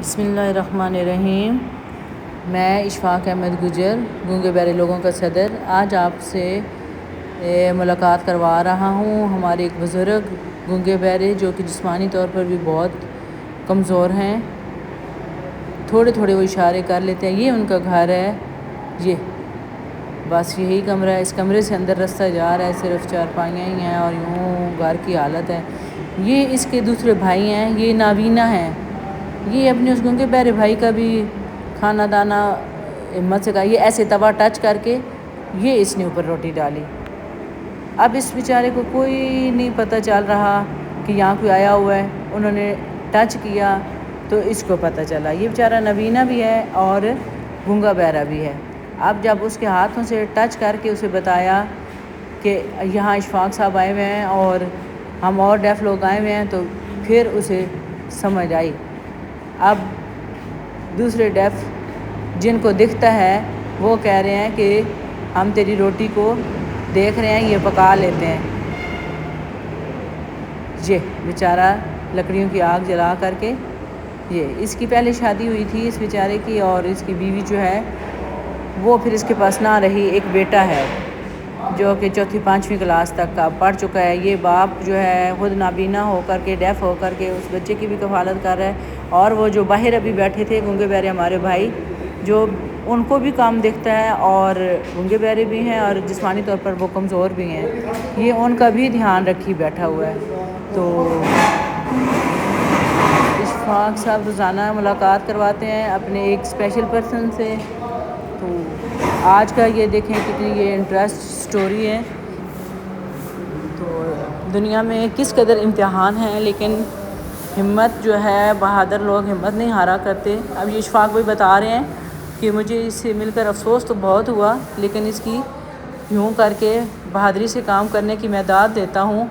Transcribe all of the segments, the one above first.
बिस्मिल्लाहिर्रहमानिर्रहीम। मैं इशफाक अहमद गुजर, गूंगे बहरे लोगों का सदर, आज आपसे मुलाकात करवा रहा हूँ। हमारे एक बुज़ुर्ग गूंगे बहरे जो कि जिस्मानी तौर पर भी बहुत कमज़ोर हैं, थोड़े थोड़े वो इशारे कर लेते हैं। ये उनका घर है, ये बस यही कमरा है। इस कमरे से अंदर रास्ता जा रहा है, सिर्फ चारपाइयाँ ही हैं और यूँ घर की हालत है। ये इसके दूसरे भाई हैं, ये नाबीना हैं। ये अपने उस गूंगे बहरे भाई का भी खाना दाना हिम्मत से खाइए, ऐसे तवा टच करके ये इसने ऊपर रोटी डाली। अब इस बेचारे को कोई नहीं पता चल रहा कि यहाँ कोई आया हुआ है। उन्होंने टच किया तो इसको पता चला। ये बेचारा नबीना भी है और गूंगा बहरा भी है। अब जब उसके हाथों से टच करके उसे बताया कि यहाँ इशफाक साहब आए हुए हैं और हम और डेफ लोग आए हुए हैं, तो फिर उसे समझ आई। अब दूसरे डेफ जिनको दिखता है वो कह रहे हैं कि हम तेरी रोटी को देख रहे हैं, ये पका लेते हैं। ये बेचारा लकड़ियों की आग जला करके, ये इसकी पहले शादी हुई थी इस बेचारे की, और इसकी बीवी जो है वो फिर इसके पास ना रही। एक बेटा है जो कि चौथी पाँचवीं क्लास तक का पढ़ चुका है। ये बाप जो है खुद नाबीना होकर के, डेफ होकर के उस बच्चे की भी कफ़ालत कर रहा है। और वो जो बाहर अभी बैठे थे गूंगे बहरे हमारे भाई, जो उनको भी काम दिखता है और गूंगे बहरे भी हैं और जिस्मानी तौर पर वो कमज़ोर भी हैं, ये उनका भी ध्यान रखी बैठा हुआ है। तो इशफाक साहब रोज़ाना मुलाकात करवाते हैं अपने एक स्पेशल पर्सन से। तो आज का ये देखें कितनी ये इंटरेस्ट स्टोरी है। तो दुनिया में किस कदर इम्तिहान है, लेकिन हिम्मत जो है, बहादुर लोग हिम्मत नहीं हारा करते। अब ये इशफाक भाई बता रहे हैं कि मुझे इससे मिलकर अफसोस तो बहुत हुआ, लेकिन इसकी यूँ करके बहादुरी से काम करने की मैं दाद देता हूँ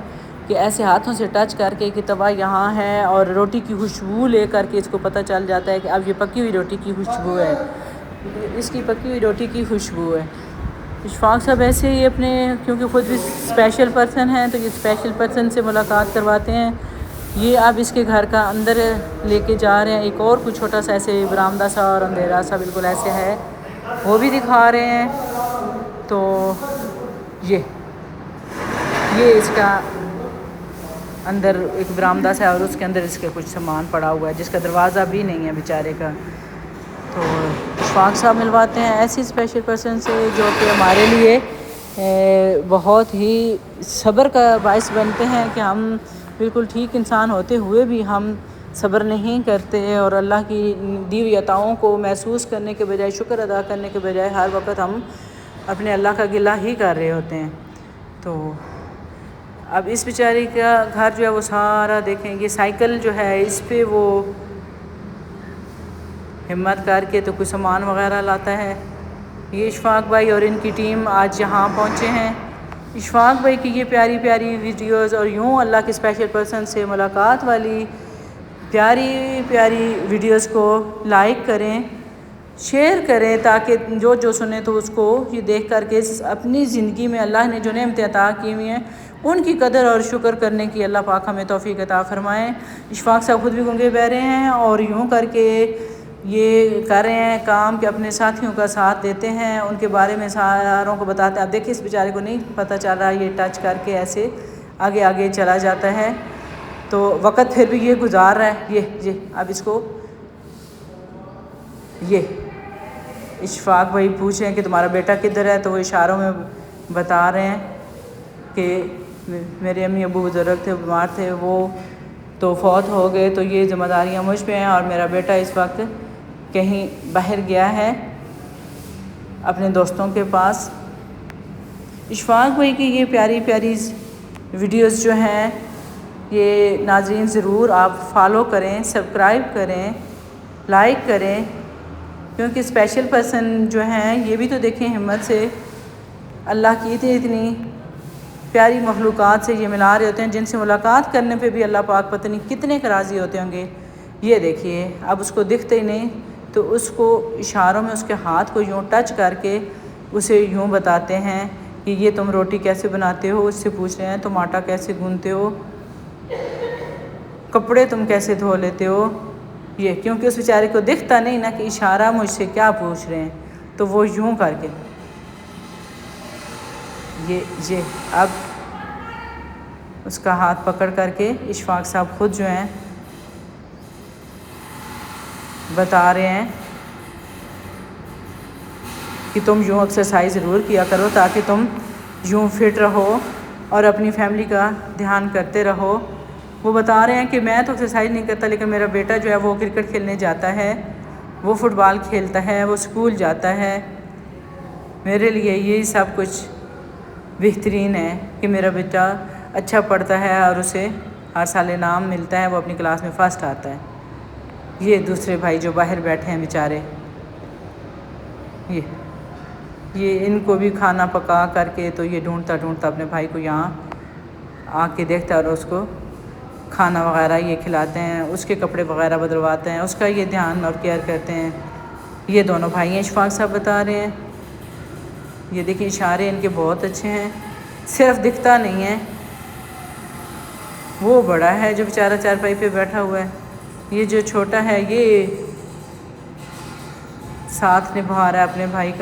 कि ऐसे हाथों से टच करके कि तवा यहाँ है और रोटी की खुशबू ले करके इसको पता चल जाता है कि अब ये पकी हुई रोटी की खुशबू है, इसकी पकी हुई रोटी की खुशबू है। इशफाक साहब ऐसे ही अपने, क्योंकि ख़ुद भी स्पेशल पर्सन हैं, तो ये स्पेशल पर्सन से मुलाकात करवाते हैं। ये अब इसके घर का अंदर लेके जा रहे हैं। एक और कुछ छोटा सा ऐसे बरामदा सा और अंधेरा सा बिल्कुल ऐसे है, वो भी दिखा रहे हैं। तो ये इसका अंदर एक बरामदा सा है और उसके अंदर इसके कुछ सामान पड़ा हुआ है जिसका दरवाज़ा भी नहीं है बेचारे का। तो इशफाक साहब मिलवाते हैं ऐसी स्पेशल पर्सन से जो कि हमारे लिए बहुत ही सब्र का बायस बनते हैं कि हम बिल्कुल ठीक इंसान होते हुए भी हम सब्र नहीं करते और अल्लाह की दी हुई अताओं को महसूस करने के बजाय, शुक्र अदा करने के बजाय हर वक्त हम अपने अल्लाह का गिला ही कर रहे होते हैं। तो अब इस बेचारी का घर जो है वो सारा देखें, ये साइकिल जो है इस पे वो हिम्मत करके तो कुछ सामान वगैरह लाता है। ये इशफाक भाई और इनकी टीम आज यहाँ पहुँचे हैं। इशफाक भाई की ये प्यारी प्यारी वीडियोज़ और यूँ अल्लाह के स्पेशल पर्सन से मुलाकात वाली प्यारी प्यारी वीडियोज़ को लाइक करें, शेयर करें, ताकि जो जो सुने तो उसको ये देख करके अपनी ज़िंदगी में अल्लाह ने जो नेमतें अता की हुई हैं उनकी कदर और शुक्र करने की अल्लाह पाक हमें तौफीक अता फ़रमाएँ। इशफाक साहब खुद भी गूंगे बहरे हैं और यूँ करके ये कर रहे हैं काम कि अपने साथियों का साथ देते हैं, उनके बारे में सारों को बताते हैं। अब देखिए इस बेचारे को नहीं पता चल रहा, ये टच करके ऐसे आगे आगे चला जाता है। तो वक़्त फिर भी ये गुजार रहा है। ये अब इसको ये इशफाक भाई पूछ रहे हैं कि तुम्हारा बेटा किधर है, तो वो इशारों में बता रहे हैं कि मेरे अम्मी अबू बुजुर्ग थे, बीमार थे, वो तो फौत हो गए, तो ये ज़िम्मेदारियाँ मुझ पे हैं और मेरा बेटा इस वक्त कहीं बाहर गया है अपने दोस्तों के पास। इशफाक भाई की ये प्यारी प्यारी वीडियोस जो हैं ये नाज़रीन ज़रूर आप फॉलो करें, सब्सक्राइब करें, लाइक करें, क्योंकि स्पेशल पर्सन जो हैं ये भी तो देखें हिम्मत से अल्लाह की इतनी प्यारी मखलूक़ात से ये मिला रहे होते हैं, जिनसे मुलाकात करने पे भी अल्लाह पाक पता नहीं कितने का राज़ी होते होंगे। ये देखिए अब उसको दिखते ही नहीं, तो उसको इशारों में उसके हाथ को यूँ टच करके उसे यूँ बताते हैं कि ये तुम रोटी कैसे बनाते हो, उससे पूछ रहे हैं तुम आटा कैसे गूंथते हो, कपड़े तुम कैसे धो लेते हो, ये क्योंकि उस बेचारे को दिखता नहीं ना कि इशारा मुझसे क्या पूछ रहे हैं, तो वो यूं करके ये अब उसका हाथ पकड़ करके इशफाक साहब खुद जो हैं बता रहे हैं कि तुम यूँ एक्सरसाइज ज़रूर किया करो ताकि तुम यूँ फिट रहो और अपनी फैमिली का ध्यान करते रहो। वो बता रहे हैं कि मैं तो एक्सरसाइज नहीं करता, लेकिन मेरा बेटा जो है वो क्रिकेट खेलने जाता है, वो फुटबॉल खेलता है, वो स्कूल जाता है। मेरे लिए यही सब कुछ बेहतरीन है कि मेरा बेटा अच्छा पढ़ता है और उसे हर साल इनाम मिलता है, वो अपनी क्लास में फ़र्स्ट आता है। ये दूसरे भाई जो बाहर बैठे हैं बेचारे, ये इनको भी खाना पका करके तो ये ढूंढता अपने भाई को यहाँ आके देखता है और उसको खाना वगैरह ये खिलाते हैं, उसके कपड़े वगैरह बदलवाते हैं, उसका ये ध्यान और केयर करते हैं। ये दोनों भाई हैं, इशफाक साहब बता रहे हैं। ये देखिए इशारे इनके बहुत अच्छे हैं, सिर्फ दिखता नहीं है। वो बड़ा है जो बेचारा चारपाई पे बैठा हुआ है, ये जो छोटा है ये साथ निभा रहा है अपने भाई का।